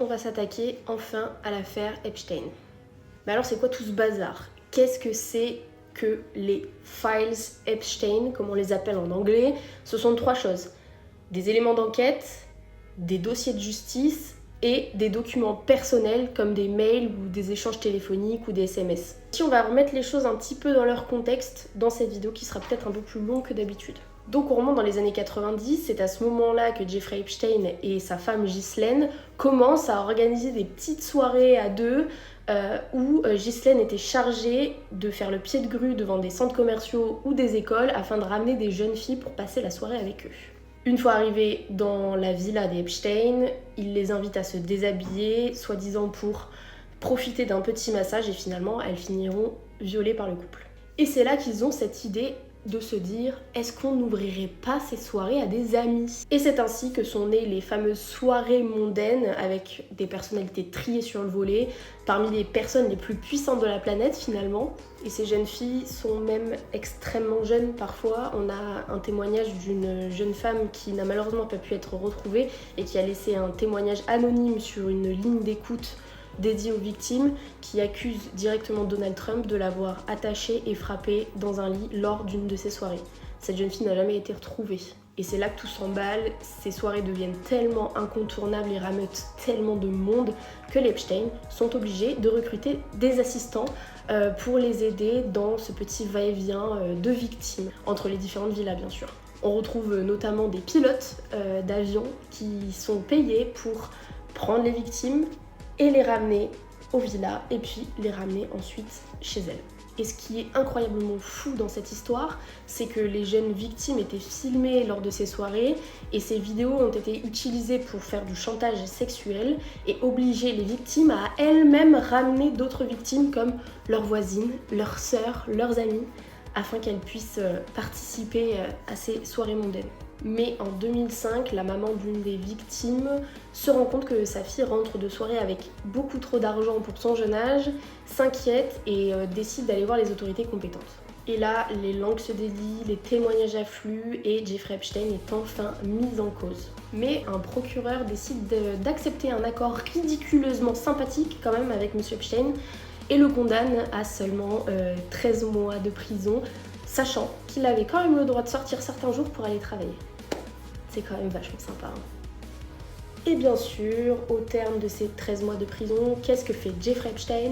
On va s'attaquer enfin à l'affaire Epstein. Mais alors c'est quoi tout ce bazar? Qu'est-ce que c'est que les files Epstein, comme on les appelle en anglais? Ce sont 3 choses. Des éléments d'enquête, des dossiers de justice et des documents personnels comme des mails ou des échanges téléphoniques ou des SMS. Si on va remettre les choses un petit peu dans leur contexte dans cette vidéo qui sera peut-être un peu plus longue que d'habitude. Donc on remonte dans les années 90, c'est à ce moment-là que Jeffrey Epstein et sa femme Ghislaine commencent à organiser des petites soirées à deux où Ghislaine était chargée de faire le pied de grue devant des centres commerciaux ou des écoles afin de ramener des jeunes filles pour passer la soirée avec eux. Une fois arrivés dans la villa des Epstein, il les invite à se déshabiller, soi-disant pour profiter d'un petit massage, et finalement elles finiront violées par le couple. Et c'est là qu'ils ont cette idée de se dire, est-ce qu'on n'ouvrirait pas ces soirées à des amis? Et c'est ainsi que sont nées les fameuses soirées mondaines avec des personnalités triées sur le volet, parmi les personnes les plus puissantes de la planète finalement. Et ces jeunes filles sont même extrêmement jeunes parfois. On a un témoignage d'une jeune femme qui n'a malheureusement pas pu être retrouvée et qui a laissé un témoignage anonyme sur une ligne d'écoute dédié aux victimes, qui accuse directement Donald Trump de l'avoir attachée et frappée dans un lit lors d'une de ses soirées. Cette jeune fille n'a jamais été retrouvée. Et c'est là que tout s'emballe, ces soirées deviennent tellement incontournables et rameutent tellement de monde que les Epstein sont obligés de recruter des assistants pour les aider dans ce petit va-et-vient de victimes, entre les différentes villas bien sûr. On retrouve notamment des pilotes d'avions qui sont payés pour prendre les victimes et les ramener aux villas et puis les ramener ensuite chez elles. Et ce qui est incroyablement fou dans cette histoire, c'est que les jeunes victimes étaient filmées lors de ces soirées et ces vidéos ont été utilisées pour faire du chantage sexuel et obliger les victimes à elles-mêmes ramener d'autres victimes comme leurs voisines, leurs sœurs, leurs amis, afin qu'elles puissent participer à ces soirées mondaines. Mais en 2005, la maman d'une des victimes se rend compte que sa fille rentre de soirée avec beaucoup trop d'argent pour son jeune âge, s'inquiète et décide d'aller voir les autorités compétentes. Et là, les langues se délient, les témoignages affluent et Jeffrey Epstein est enfin mis en cause. Mais un procureur décide d'accepter un accord ridiculeusement sympathique quand même avec M. Epstein et le condamne à seulement 13 mois de prison, sachant qu'il avait quand même le droit de sortir certains jours pour aller travailler. C'est quand même vachement sympa. Et bien sûr, au terme de ces 13 mois de prison, qu'est-ce que fait Jeffrey Epstein?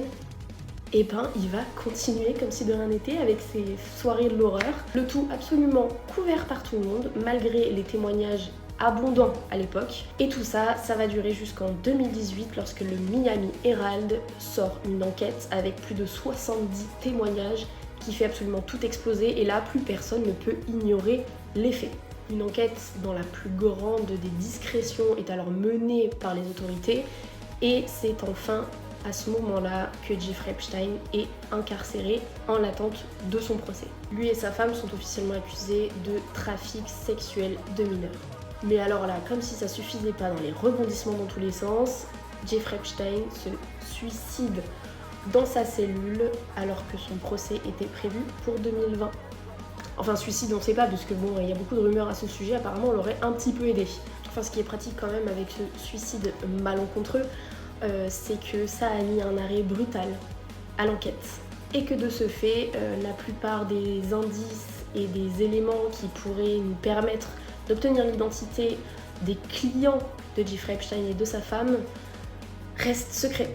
Eh ben, il va continuer comme si de rien n'était avec ses soirées de l'horreur, le tout absolument couvert par tout le monde, malgré les témoignages abondants à l'époque. Et tout ça, ça va durer jusqu'en 2018 lorsque le Miami Herald sort une enquête avec plus de 70 témoignages qui fait absolument tout exploser et là, plus personne ne peut ignorer les faits. Une enquête dans la plus grande des discrétions est alors menée par les autorités et c'est enfin à ce moment-là que Jeffrey Epstein est incarcéré en l'attente de son procès. Lui et sa femme sont officiellement accusés de trafic sexuel de mineurs. Mais alors là, comme si ça suffisait pas dans les rebondissements dans tous les sens, Jeffrey Epstein se suicide dans sa cellule alors que son procès était prévu pour 2020. Enfin, suicide, on sait pas, parce que bon, il y a beaucoup de rumeurs à ce sujet, apparemment on l'aurait un petit peu aidé. Enfin, ce qui est pratique quand même avec ce suicide malencontreux, c'est que ça a mis un arrêt brutal à l'enquête. Et que de ce fait, la plupart des indices et des éléments qui pourraient nous permettre d'obtenir l'identité des clients de Jeffrey Epstein et de sa femme restent secrets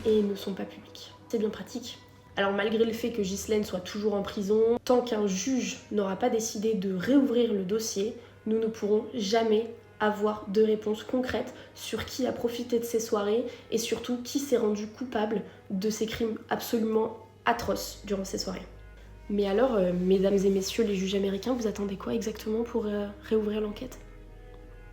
et ne sont pas publics. C'est bien pratique. Alors malgré le fait que Ghislaine soit toujours en prison, tant qu'un juge n'aura pas décidé de réouvrir le dossier, nous ne pourrons jamais avoir de réponse concrète sur qui a profité de ces soirées et surtout qui s'est rendu coupable de ces crimes absolument atroces durant ces soirées. Mais alors, mesdames et messieurs les juges américains, vous attendez quoi exactement pour réouvrir l'enquête ?